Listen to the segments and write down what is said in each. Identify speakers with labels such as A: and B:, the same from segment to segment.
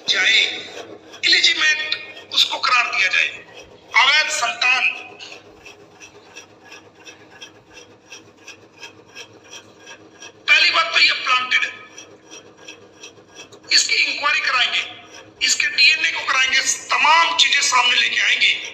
A: जाए, इलिजिमेट उसको करार दिया जाए। अवैध संतान पहली बात तो ये प्लांटेड है, इसकी इंक्वायरी कराएंगे, इसके डीएनए को कराएंगे, तमाम चीजें सामने लेके आएंगे।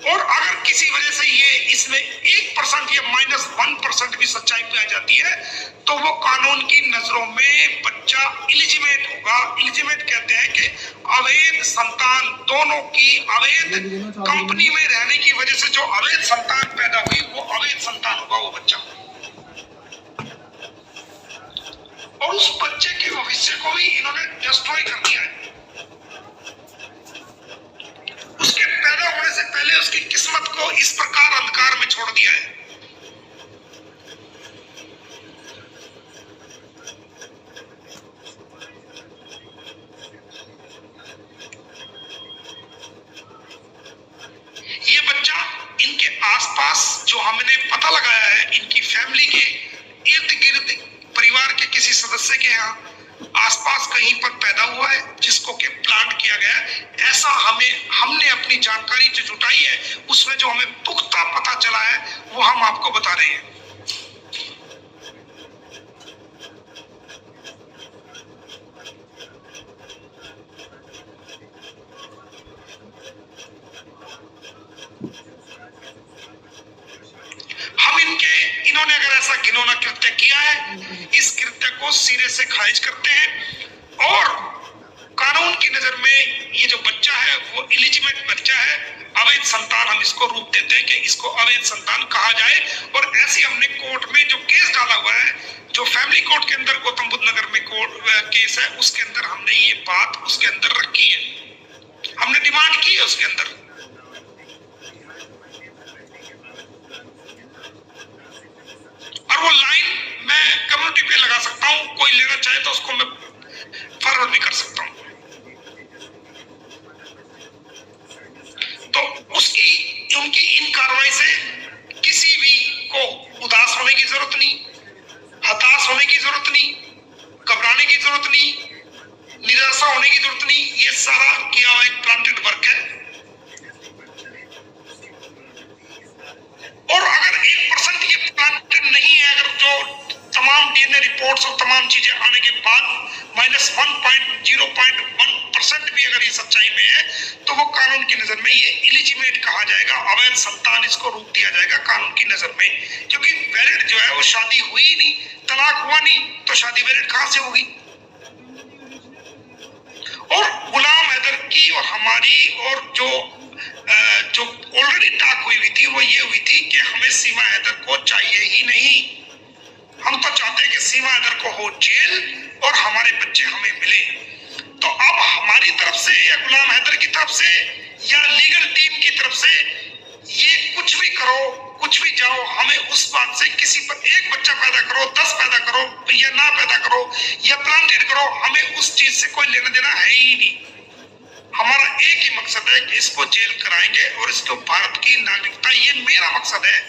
A: और अगर किसी वजह से ये इसमें 1% या -1% भी सच्चाई पाई जाती है तो वो कानून की नजरों में बच्चा इलिजिमेट होगा। इलिजिमेट कहते हैं कि अवैध संतान, दोनों की अवैध कंपनी में रहने की वजह से जो अवैध संतान पैदा हुई वो अवैध संतान होगा वो बच्चा। और उस बच्चे के भविष्य को भी इन्होंने डिस्ट्रॉय कर दिया है। उसके पैदा होने से पहले उसकी किस्मत को इस प्रकार अंधकार में छोड़ दिया है। ये बच्चा इनके आसपास जो हमने पता लगाया है, इनकी फैमिली के इर्द गिर्द परिवार के किसी सदस्य के यहाँ आसपास कहीं पर पैदा हुआ है जिसको कि प्लांट किया गया है। ऐसा हमने अपनी जानकारी जो जुटाई है उसमें जो हमें पुख्ता पता चला है वो हम आपको बता रहे हैं। इन्होंने अगर ऐसा घिनौना कृत्य किया है, इस कृत्य को सिरे से खारिज करते हैं और कानून की नजर में ये जो बच्चा है वो इलिजिमेट बच्चा है, अवैध संतान हम इसको रूप देते हैं कि इसको अवैध संतान कहा जाए। और ऐसे हमने कोर्ट में जो केस डाला हुआ है, जो फैमिली कोर्ट के अंदर गौतम बुद्ध नगर में केस है, उसके अंदर हमने ये बात उसके अंदर रखी है, हमने डिमांड की है उसके अंदर। और वो लाइन मैं कम्युनिटी पे लगा सकता हूँ, कोई लेना चाहे तो उसको मैं फॉरवर्ड भी कर सकता हूँ। तो उनकी इन कार्रवाई से किसी भी को उदास होने की जरूरत नहीं, हताश होने की जरूरत नहीं, घबराने की जरूरत नहीं, निराशा होने की जरूरत नहीं। ये सारा किया हुआ एक प्लांटेड वर्क है। और अगर 1% ये प्लांटेड नहीं है, अगर जो तमाम डीएनए रिपोर्ट्स और तमाम चीजें आने के बाद -1.0.1% भी अगर ये सच्चाई में है तो वो कानून की नजर में ये इलिजिमेट कहा जाएगा, अवैध संतान इसको रूप दिया जाएगा कानून की नजर में। क्योंकि वैलिड जो है वो शादी हुई ही नहीं, तलाक हुआ नहीं, तो शादी वैलिड कहां से होगी। और गुलाम हैदर की और हमारी और जो ऑलरेडी टाक हुई थी वो ये हुई थी कि हमें सीमा हैदर को चाहिए ही नहीं, हम तो चाहते हैं कि सीमा हैदर को हो जेल और हमारे बच्चे हमें मिले। तो अब हमारी तरफ से या गुलाम हैदर की तरफ से या लीगल टीम की तरफ से ये कुछ भी करो, कुछ भी जाओ, हमें उस बात से किसी पर एक बच्चा पैदा करो, 10 पैदा करो या ना पैदा करो या प्लांटेड करो, हमें उस चीज से कोई लेना देना है ही नहीं। हमारा एक ही मकसद है कि इसको जेल कराएंगे और इसको भारत की नागरिकता, ये मेरा मकसद है।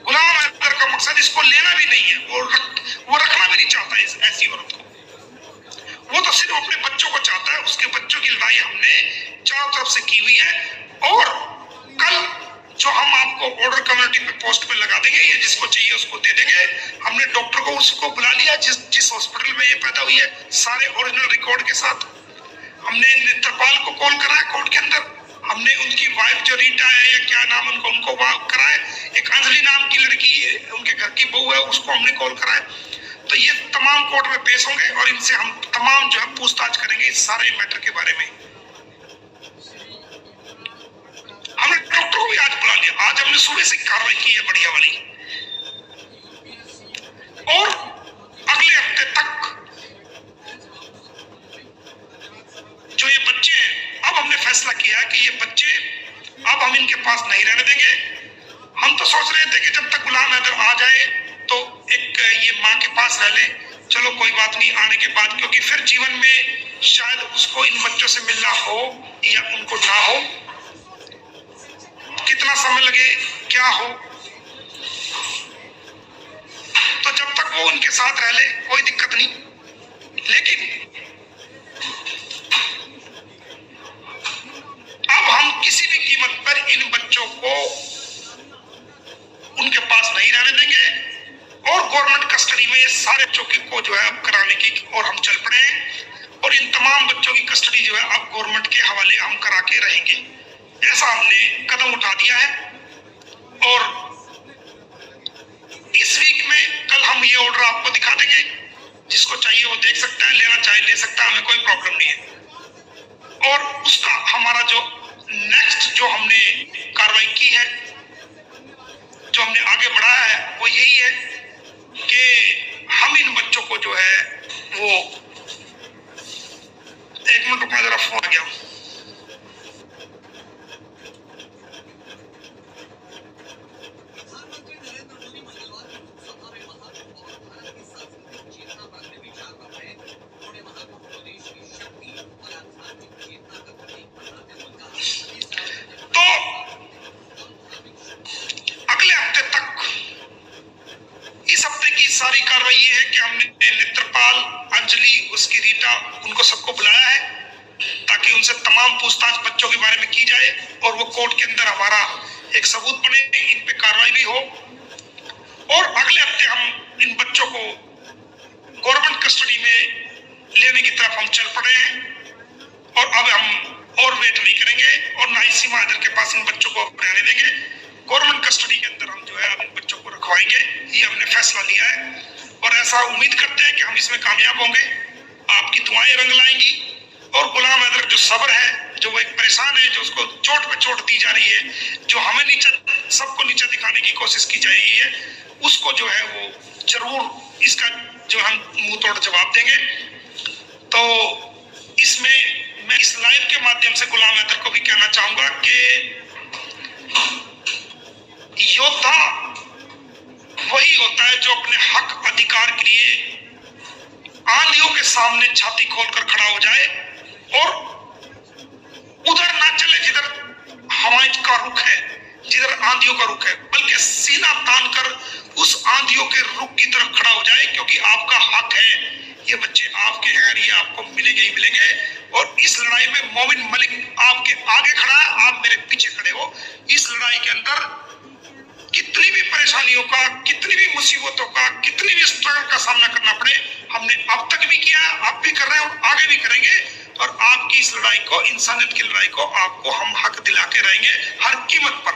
A: गुलाम हैदर का मकसद इसको लेना भी नहीं है, वो रखना भी नहीं चाहता ऐसी औरत को। वो तो सिर्फ अपने बच्चों को चाहता है। उसके बच्चों की लड़ाई हमने चारों तरफ से की हुई है। और कल जो हम आपको ऑर्डर कम्युनिटी पे पोस्ट पे लगा देंगे, ये जिसको चाहिए उसको दे देंगे। हमने डॉक्टर को उसको बुला लिया जिस हॉस्पिटल में ये पैदा हुई है, सारे ओरिजिनल रिकॉर्ड के साथ। हमने नेत्रपाल को कॉल करा है कोर्ट के अंदर, हमने उनकी वाइफ जो रीटा है या क्या नाम उनको करा है, एक अंजलि नाम की लड़की उनके घर की बहू है, उसको हमने कॉल करा है। तो ये तमाम कोर्ट में पेश होंगे और इनसे हम तमाम जो है पूछताछ करेंगे इस सारे मैटर के बारे में। हमने डॉक्टर को भी आज बुला लिया, आज हमने सुबह से कार्रवाई की है बढ़िया वाली। और अगले हफ्ते तक जो ये बच्चे हैं, अब हमने फैसला किया कि ये बच्चे अब हम इनके पास नहीं रहने देंगे। हम तो सोच रहे थे कि जब तक गुलाम हैदर आ जाए तो एक ये माँ के पास रह ले, चलो कोई बात नहीं, आने के बाद, क्योंकि फिर जीवन में शायद उसको इन बच्चों से मिलना हो या उनको ना हो, कितना समय लगे, क्या हो, तो जब तक वो उनके साथ रह ले कोई दिक्कत नहीं। लेकिन बच्चों को जो है अब कराने की और हम चल पड़े हैं और इन तमाम बच्चों की कस्टडी जो है अब गवर्नमेंट के हवाले हम करा के रहेंगे। ऐसा हमने कदम उठा दिया है और इस वीक में कल हम ये ऑर्डर आपको दिखा देंगे। जिसको चाहिए वो देख सकता है, लेना चाहे ले सकता है, हमें कोई प्रॉब्लम नहीं है। और उसका हमारा जो नेक्स्ट जो हमने कार्रवाई की है, जो हमने आगे बढ़ाया है, वो यही है कि हम इन बच्चों को जो है वो, एक मिनट रुकना जरा, फोन आ गया। सारी कार्रवाई ये है कि हमने नेत्रपाल, अंजलि, उसकी रीटा, उनको सबको बुलाया है ताकि उनसे तमाम पूछताछ बच्चों के बारे में की जाए और वो कोर्ट के अंदर हमारा एक सबूत बने, इन पे कार्रवाई भी हो। और अगले हफ्ते हम इन बच्चों को गवर्नमेंट कस्टडी में लेने की तरफ हम चल पड़े हैं और अब हम और वेट नहीं करेंगे और ना ही सीमा हैदर के पास इन बच्चों को रहने देंगे। गवर्नमेंट कस्टडी के अंदर हम जो है अब इन बच्चों को रखवाएंगे, ये हमने फैसला लिया है और ऐसा उम्मीद करते हैं कि हम इसमें कामयाब होंगे। आपकी दुआएं रंग लाएंगी और गुलाम हैदर जो सब्र है, जो वो एक परेशान है, जो उसको चोट पे चोट दी जा रही है, जो हमें नीचे, सबको नीचे दिखाने की कोशिश की जा रही है, उसको जो है वो जरूर इसका जो हम मुंह तोड़ जवाब देंगे। तो इसमें मैं इस लाइव के माध्यम से गुलाम हैदर को भी कहना चाहूंगा कि योद्धा वही होता है जो अपने हक अधिकार के लिए आंधियों के सामने छाती खोलकर खड़ा हो जाए और उधर ना चले जिधर हवाएं का रुख है, जिधर आंधियों का रुख है, बल्कि सीना तान कर उस आंधियों के रुख की तरफ खड़ा हो जाए, क्योंकि आपका हक है, ये बच्चे आपके हैं, ये आपको मिलेंगे ही मिलेंगे। और इस लड़ाई में मोमिन मलिक आपके आगे खड़ा है, आप मेरे पीछे खड़े हो। इस लड़ाई के अंदर कितनी भी परेशानियों का, कितनी भी मुसीबतों का, कितनी भी स्ट्रगल का सामना करना पड़े, हमने अब तक भी किया, अब भी कर रहे हैं और आगे भी करेंगे। और आपकी इस लड़ाई को, इंसानियत की लड़ाई को, आपको हम हक दिला के रहेंगे हर कीमत पर।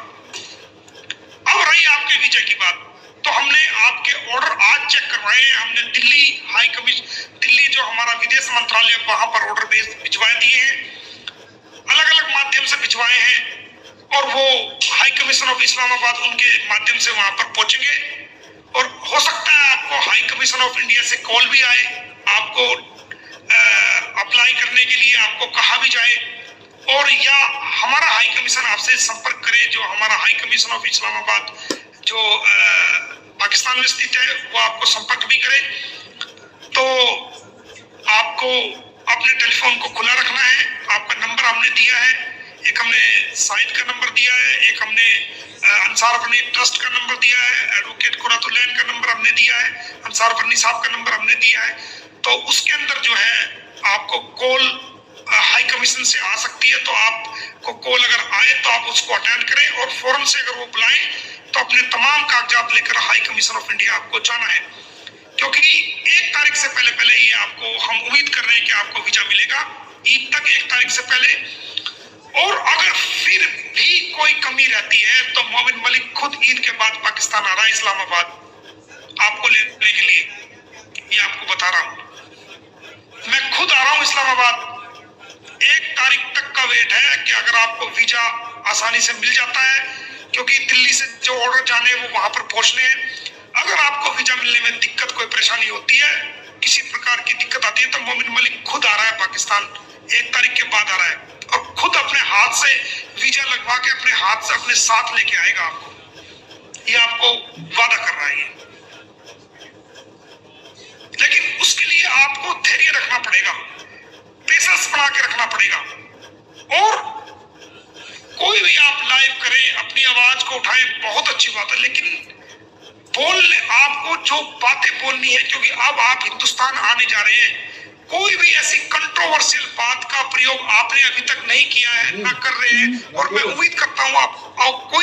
A: अब रही आपके विजय की बात, तो हमने आपके ऑर्डर आज चेक करवाए हैं। हमने दिल्ली हाई कमीशन, दिल्ली जो हमारा विदेश मंत्रालय, वहां पर ऑर्डर भिजवा दिए हैं, अलग अलग माध्यम से भिजवाए हैं और वो हाई कमीशन ऑफ इस्लामाबाद उनके माध्यम से वहां पर पहुंचेंगे। और हो सकता है आपको हाई कमीशन ऑफ इंडिया से कॉल भी आए, आपको अप्लाई करने के लिए आपको कहा भी जाए, और या हमारा हाई कमीशन आपसे संपर्क करे, जो हमारा हाई कमीशन ऑफ इस्लामाबाद जो पाकिस्तान में स्थित है, वो आपको संपर्क भी करे। तो आपको अपने टेलीफोन को खुला रखना है। आपका नंबर हमने दिया है, एक हमने साइड का नंबर दिया है, एक हमने अंसार बनी ट्रस्ट का नंबर दिया है, एडवोकेट कुरातुल्लैन का नंबर हमने दिया है, अंसार बनी साहब का नंबर हमने दिया है। तो उसके अंदर जो है आपको कॉल हाई कमीशन से आ सकती है, तो आपको कॉल अगर आए तो आप उसको अटेंड करें और फौरन से अगर वो बुलाएं तो अपने तमाम कागजात लेकर हाई कमीशन ऑफ इंडिया आपको जाना है, क्योंकि 1 तारीख से पहले पहले ही आपको हम उम्मीद कर रहे हैं कि आपको वीजा मिलेगा, ईद तक 1 तारीख से पहले। और अगर फिर भी कोई कमी रहती है तो मोमिन मलिक खुद ईद के बाद पाकिस्तान आ रहा है, इस्लामाबाद आपको लेने के लिए, ये आपको बता रहा हूं। मैं खुद आ रहा हूं इस्लामाबाद। 1 तारीख तक का वेट है कि अगर आपको वीजा आसानी से मिल जाता है, क्योंकि दिल्ली से जो ऑर्डर जाने वो वहां पर पहुंचने हैं। अगर आपको वीजा मिलने में दिक्कत, कोई परेशानी होती है, किसी प्रकार की दिक्कत आती है, तो मोमिन मलिक खुद आ रहा है पाकिस्तान, 1 तारीख के बाद आ रहा है और खुद अपने हाथ से वीजा लगवा के अपने हाथ से अपने साथ लेके आएगा आपको, ये आपको वादा कर रहा है। लेकिन उसके लिए आपको धैर्य रखना पड़ेगा, पेशेंस बना के रखना पड़ेगा। और कोई भी आप लाइव करें, अपनी आवाज को उठाएं, बहुत अच्छी बात है, लेकिन बोलने, आपको जो बातें बोलनी है, क्योंकि अब आप हिंदुस्तान आने जा रहे हैं, कोई भी ऐसी कंट्रोवर्शियल बात का प्रयोग आपने अभी तक नहीं किया है, ना कर रहे हैं, और मैं उम्मीद करता हूं आप कोई